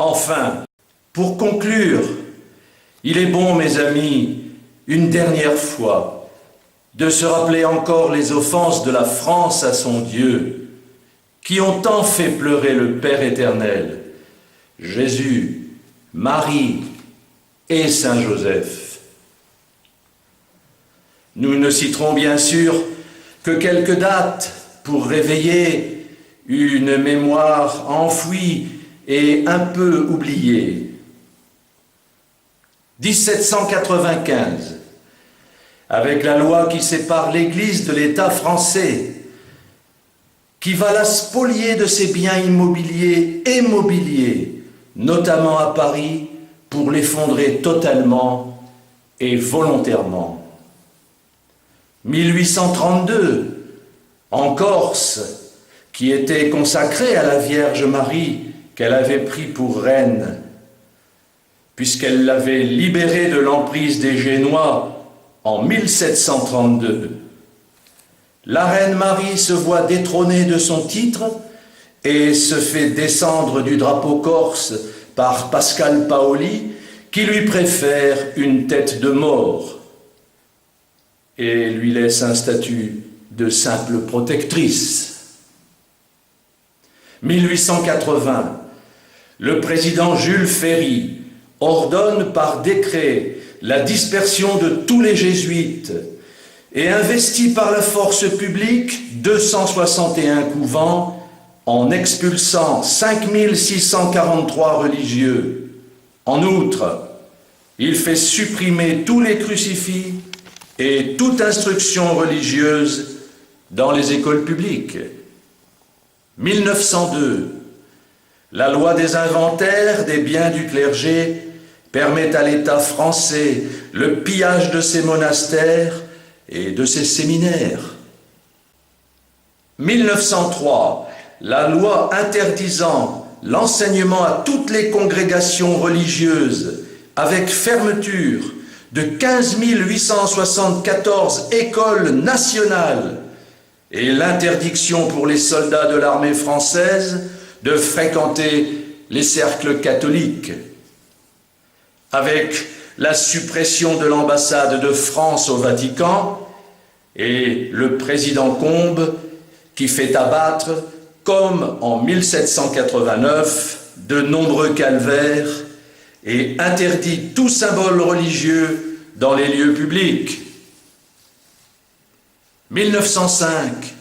Enfin, pour conclure, il est bon, mes amis, une dernière fois, de se rappeler encore les offenses de la France à son Dieu, qui ont tant fait pleurer le Père éternel, Jésus, Marie et Saint Joseph. Nous ne citerons bien sûr que quelques dates pour réveiller une mémoire enfouie et un peu oubliée. 1795, avec la loi qui sépare l'Église de l'État français, qui va la spolier de ses biens immobiliers et mobiliers, notamment à Paris, pour l'effondrer totalement et volontairement. 1832, en Corse, qui était consacrée à la Vierge Marie, qu'elle avait pris pour reine, puisqu'elle l'avait libérée de l'emprise des Génois en 1732. La reine Marie se voit détrônée de son titre et se fait descendre du drapeau corse par Pascal Paoli, qui lui préfère une tête de mort et lui laisse un statut de simple protectrice. 1880, le président Jules Ferry ordonne par décret la dispersion de tous les jésuites et investit par la force publique 261 couvents en expulsant 5643 religieux. En outre, il fait supprimer tous les crucifix et toute instruction religieuse dans les écoles publiques. 1902, la loi des inventaires des biens du clergé permet à l'État français le pillage de ses monastères et de ses séminaires. 1903, la loi interdisant l'enseignement à toutes les congrégations religieuses avec fermeture de 15 874 écoles nationales et l'interdiction pour les soldats de l'armée française de fréquenter les cercles catholiques. Avec la suppression de l'ambassade de France au Vatican et le président Combes qui fait abattre, comme en 1789, de nombreux calvaires et interdit tout symbole religieux dans les lieux publics. 1905,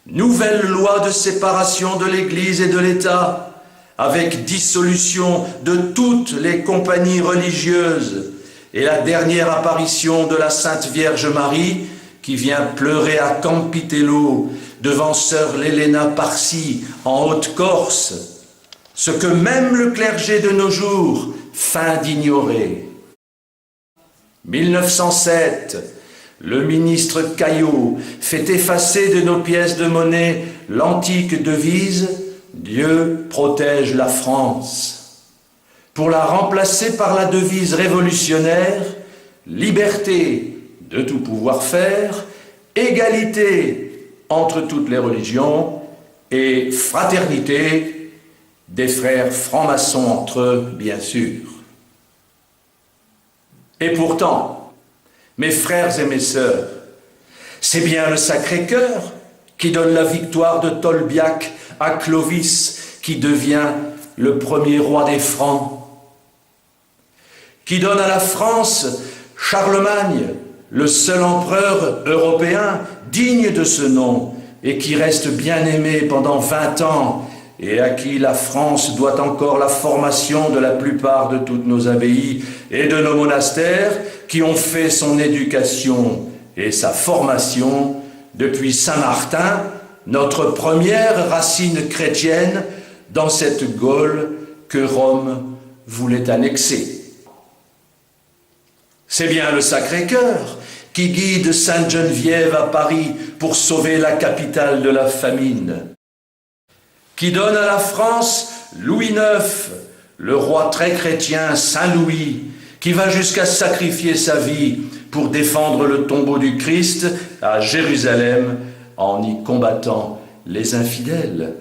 nouvelle loi de séparation de l'Église et de l'État, avec dissolution de toutes les compagnies religieuses et la dernière apparition de la Sainte Vierge Marie qui vient pleurer à Campitello devant sœur Lélena Parsi en Haute-Corse, ce que même le clergé de nos jours feint d'ignorer. 1907, le ministre Caillot fait effacer de nos pièces de monnaie l'antique devise « Dieu protège la France » pour la remplacer par la devise révolutionnaire « Liberté de tout pouvoir faire, égalité entre toutes les religions et fraternité des frères francs-maçons entre eux, bien sûr. » Et pourtant, mes frères et mes sœurs, c'est bien le Sacré-Cœur qui donne la victoire de Tolbiac à Clovis, qui devient le premier roi des Francs, qui donne à la France Charlemagne, le seul empereur européen digne de ce nom et qui reste bien aimé pendant 20 ans et à qui la France doit encore la formation de la plupart de toutes nos abbayes et de nos monastères qui ont fait son éducation et sa formation depuis Saint-Martin, notre première racine chrétienne dans cette Gaule que Rome voulait annexer. C'est bien le Sacré-Cœur qui guide Sainte-Geneviève à Paris pour sauver la capitale de la famine, qui donne à la France Louis IX, le roi très chrétien Saint-Louis, qui va jusqu'à sacrifier sa vie pour défendre le tombeau du Christ à Jérusalem en y combattant les infidèles.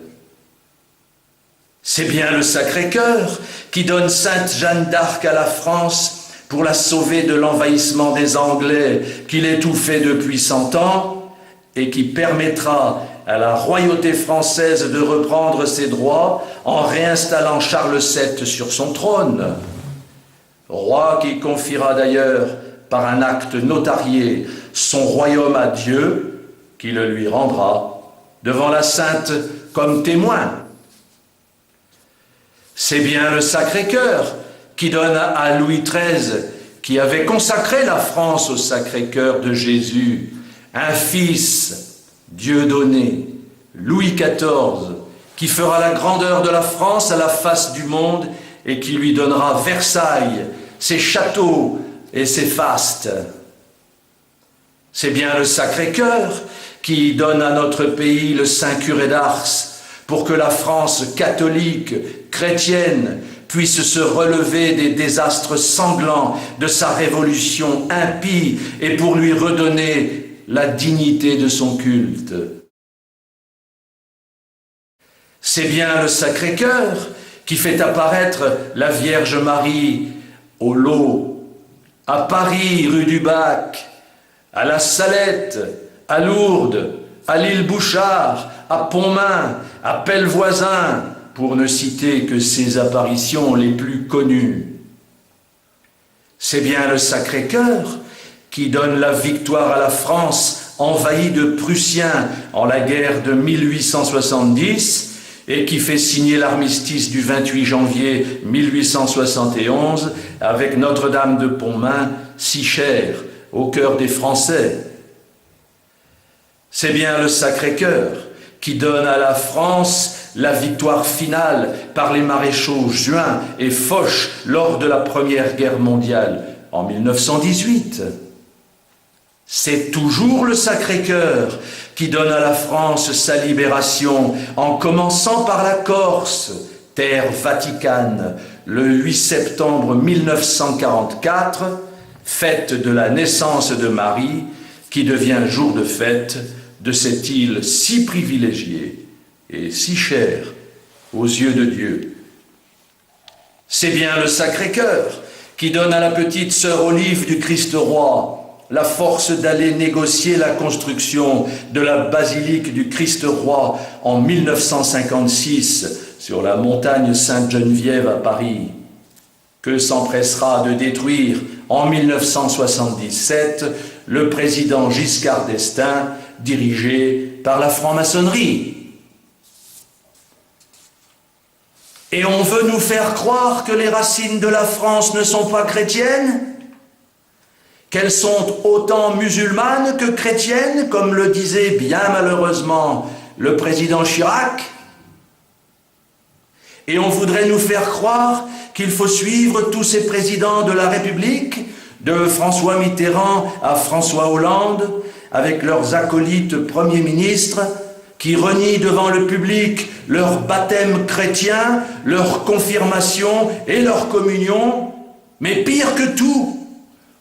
C'est bien le Sacré-Cœur qui donne Sainte Jeanne d'Arc à la France pour la sauver de l'envahissement des Anglais qui l'étouffaient depuis 100 ans et qui permettra à la royauté française de reprendre ses droits en réinstallant Charles VII sur son trône. Roi qui confiera d'ailleurs par un acte notarié son royaume à Dieu, qui le lui rendra devant la Sainte comme témoin. C'est bien le Sacré-Cœur qui donne à Louis XIII, qui avait consacré la France au Sacré-Cœur de Jésus, un fils, Dieudonné, Louis XIV, qui fera la grandeur de la France à la face du monde et qui lui donnera Versailles, ses châteaux et ses fastes. C'est bien le Sacré-Cœur qui donne à notre pays le Saint Curé d'Ars pour que la France catholique, chrétienne, puisse se relever des désastres sanglants de sa révolution impie et pour lui redonner la dignité de son culte. C'est bien le Sacré-Cœur qui fait apparaître la Vierge Marie au Lot, à Paris, rue du Bac, à la Salette, à Lourdes, à l'île Bouchard, à Pontmain, à Pellevoisin, pour ne citer que ses apparitions les plus connues. C'est bien le Sacré-Cœur qui donne la victoire à la France envahie de Prussiens en la guerre de 1870 et qui fait signer l'armistice du 28 janvier 1871 avec Notre-Dame de Pontmain, si chère au cœur des Français. C'est bien le Sacré-Cœur qui donne à la France la victoire finale par les maréchaux Juin et Foch lors de la Première Guerre mondiale en 1918. C'est toujours le Sacré-Cœur qui donne à la France sa libération en commençant par la Corse, terre vaticane, le 8 septembre 1944, fête de la naissance de Marie, qui devient jour de fête de cette île si privilégiée et si chère aux yeux de Dieu. C'est bien le Sacré-Cœur qui donne à la petite sœur Olive du Christ-Roi la force d'aller négocier la construction de la basilique du Christ-Roi en 1956 sur la montagne Sainte-Geneviève à Paris, que s'empressera de détruire en 1977 le président Giscard d'Estaing, dirigé par la franc-maçonnerie. Et on veut nous faire croire que les racines de la France ne sont pas chrétiennes, qu'elles sont autant musulmanes que chrétiennes, comme le disait bien malheureusement le président Chirac. Et on voudrait nous faire croire qu'il faut suivre tous ces présidents de la République, de François Mitterrand à François Hollande, avec leurs acolytes premiers ministres, qui renient devant le public leur baptême chrétien, leur confirmation et leur communion, mais pire que tout,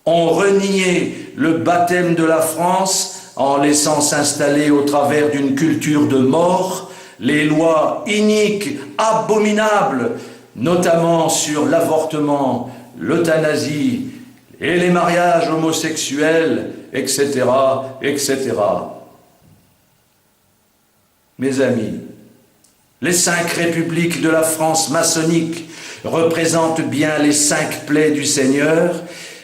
ont renié le baptême de la France en laissant s'installer au travers d'une culture de mort les lois iniques, abominables, notamment sur l'avortement, l'euthanasie et les mariages homosexuels, etc., etc. Mes amis, les 5 républiques de la France maçonnique représentent bien les 5 plaies du Seigneur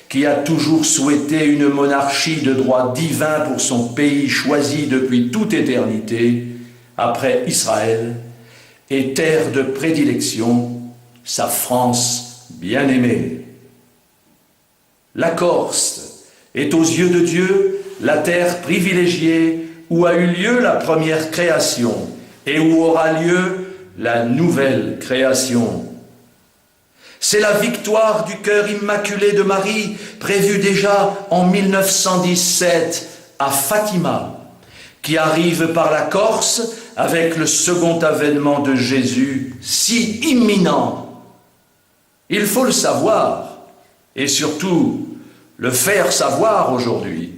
qui a toujours souhaité une monarchie de droit divin pour son pays choisi depuis toute éternité, après Israël, et terre de prédilection, sa France bien-aimée. La Corse est aux yeux de Dieu la terre privilégiée où a eu lieu la première création et où aura lieu la nouvelle création. C'est la victoire du cœur immaculé de Marie, prévue déjà en 1917 à Fatima, qui arrive par la Corse avec le second avènement de Jésus, si imminent. Il faut le savoir, et surtout le faire savoir aujourd'hui.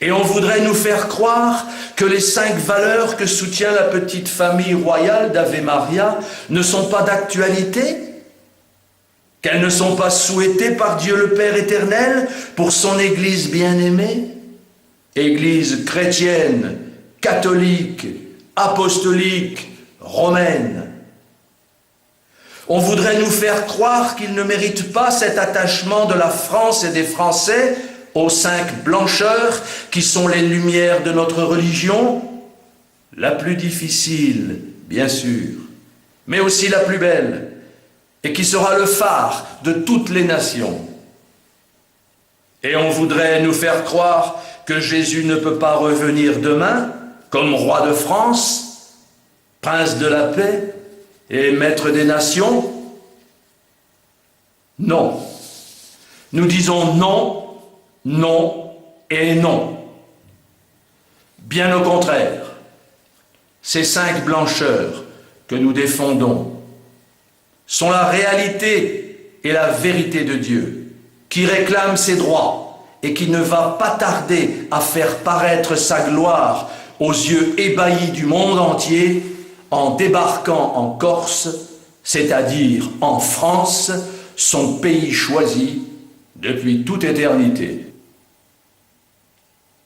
Et on voudrait nous faire croire que les 5 valeurs que soutient la petite famille royale d'Ave Maria ne sont pas d'actualité, qu'elles ne sont pas souhaitées par Dieu le Père éternel pour son Église bien-aimée, Église chrétienne, catholique, apostolique, romaine. On voudrait nous faire croire qu'ils ne méritent pas cet attachement de la France et des Français aux 5 blancheurs qui sont les lumières de notre religion, la plus difficile, bien sûr, mais aussi la plus belle, et qui sera le phare de toutes les nations. Et on voudrait nous faire croire que Jésus ne peut pas revenir demain comme roi de France, prince de la paix et maître des nations. Non. Nous disons non, non et non. Bien au contraire, ces 5 blancheurs que nous défendons sont la réalité et la vérité de Dieu, qui réclame ses droits et qui ne va pas tarder à faire paraître sa gloire aux yeux ébahis du monde entier en débarquant en Corse, c'est-à-dire en France, son pays choisi depuis toute éternité.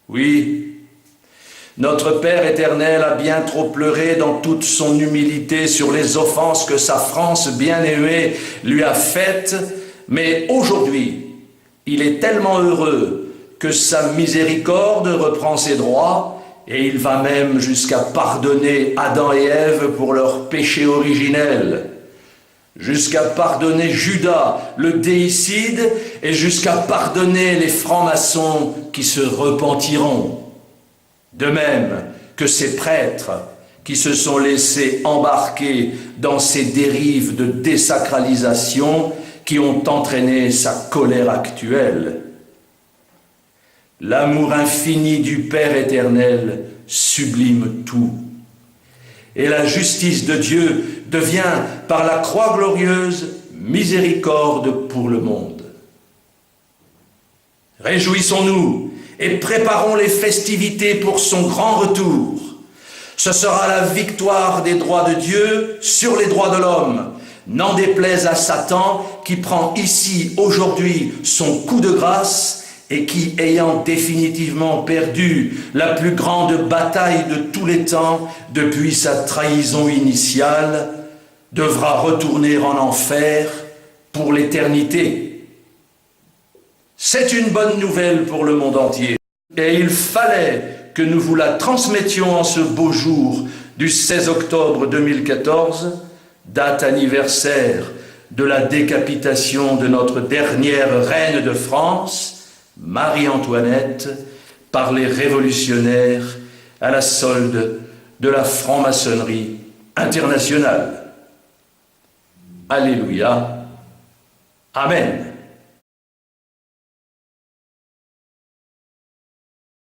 Oui, notre Père éternel a bien trop pleuré dans toute son humilité sur les offenses que sa France bien-aimée lui a faites, mais aujourd'hui, il est tellement heureux que sa miséricorde reprend ses droits et il va même jusqu'à pardonner Adam et Ève pour leur péché originel, jusqu'à pardonner Judas, le déicide, et jusqu'à pardonner les francs-maçons qui se repentiront. De même que ces prêtres qui se sont laissés embarquer dans ces dérives de désacralisation qui ont entraîné sa colère actuelle. L'amour infini du Père éternel sublime tout. Et la justice de Dieu devient, par la croix glorieuse, miséricorde pour le monde. Réjouissons-nous et préparons les festivités pour son grand retour. Ce sera la victoire des droits de Dieu sur les droits de l'homme, n'en déplaise à Satan qui prend ici, aujourd'hui, son coup de grâce et qui, ayant définitivement perdu la plus grande bataille de tous les temps depuis sa trahison initiale, devra retourner en enfer pour l'éternité. C'est une bonne nouvelle pour le monde entier. Et il fallait que nous vous la transmettions en ce beau jour du 16 octobre 2014, date anniversaire de la décapitation de notre dernière reine de France, Marie-Antoinette, par les révolutionnaires à la solde de la franc-maçonnerie internationale. Alléluia. Amen.